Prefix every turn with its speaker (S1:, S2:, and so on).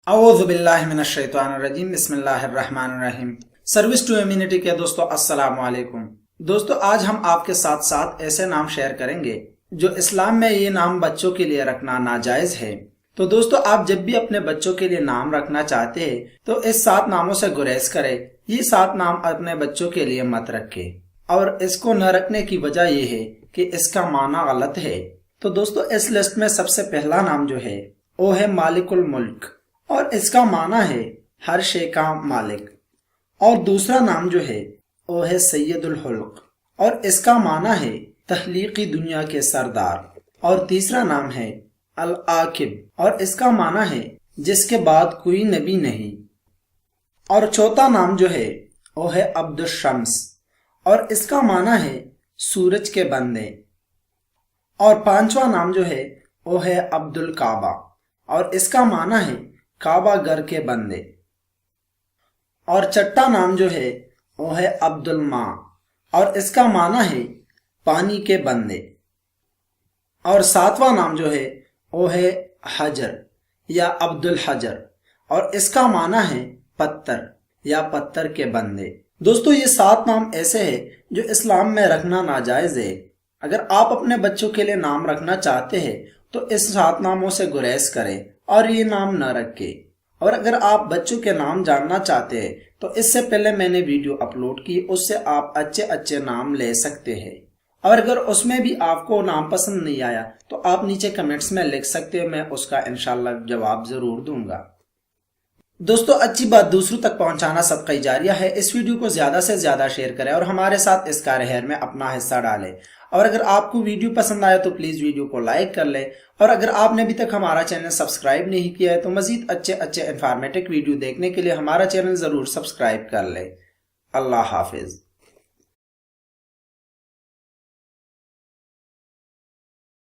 S1: اعوذ باللہ من الشیطان الرجیم، بسم اللہ الرحمن الرحیم۔ سروس ٹو امیونٹی کے دوستو السلام علیکم۔ دوستو آج ہم آپ کے ساتھ ساتھ ایسے نام شیئر کریں گے جو اسلام میں یہ نام بچوں کے لیے رکھنا ناجائز ہے۔ تو دوستو آپ جب بھی اپنے بچوں کے لیے نام رکھنا چاہتے ہیں تو اس 7 ناموں سے گریز کرے۔ یہ 7 نام اپنے بچوں کے لیے مت رکھے، اور اس کو نہ رکھنے کی وجہ یہ ہے کہ اس کا معنی غلط ہے۔ تو دوستو اس لسٹ میں سب سے پہلا نام جو ہے وہ ہے مالک الملک، اور اس کا معنی ہے ہر شے کا مالک۔ اور دوسرا نام جو ہے وہ ہے سید الخلق، اور اس کا معنی ہے تخلیقی دنیا کے سردار۔ اور تیسرا نام ہے العاقب، اور اس کا معنی ہے جس کے بعد کوئی نبی نہیں۔ اور چوتھا نام جو ہے وہ ہے عبد الشمس، اور اس کا معنی ہے سورج کے بندے۔ اور پانچواں نام جو ہے وہ ہے عبد الکعبہ، اور اس کا معنی ہے کعبہ گھر کے بندے۔ اور چھٹا نام جو ہے وہ ہے عبد الماء، اور اس کا معنی ہے پانی کے بندے۔ اور 7واں نام جو ہے وہ ہے حجر یا عبد الحجر، اور اس کا معنی ہے پتھر یا پتھر کے بندے۔ دوستو یہ 7 نام ایسے ہیں جو اسلام میں رکھنا ناجائز ہے۔ اگر آپ اپنے بچوں کے لیے نام رکھنا چاہتے ہیں تو اس 7 ناموں سے گریز کریں اور یہ نام نہ رکھے۔ اور اگر آپ بچوں کے نام جاننا چاہتے ہیں تو اس سے پہلے میں نے ویڈیو اپلوڈ کی، اس سے آپ اچھے نام لے سکتے ہیں۔ اور اگر اس میں بھی آپ کو نام پسند نہیں آیا تو آپ نیچے کمنٹس میں لکھ سکتے ہیں، میں اس کا انشاءاللہ جواب ضرور دوں گا۔ دوستو اچھی بات دوسروں تک پہنچانا صدقہ جاریہ ہے۔ اس ویڈیو کو زیادہ سے زیادہ شیئر کریں اور ہمارے ساتھ اس کار خیر میں اپنا حصہ ڈالیں۔ اور اگر آپ کو ویڈیو پسند آیا تو پلیز ویڈیو کو لائک کر لیں، اور اگر آپ نے ابھی تک ہمارا چینل سبسکرائب نہیں کیا ہے تو مزید اچھے انفارمیٹک ویڈیو دیکھنے کے لیے ہمارا چینل ضرور سبسکرائب کر لیں۔ اللہ حافظ۔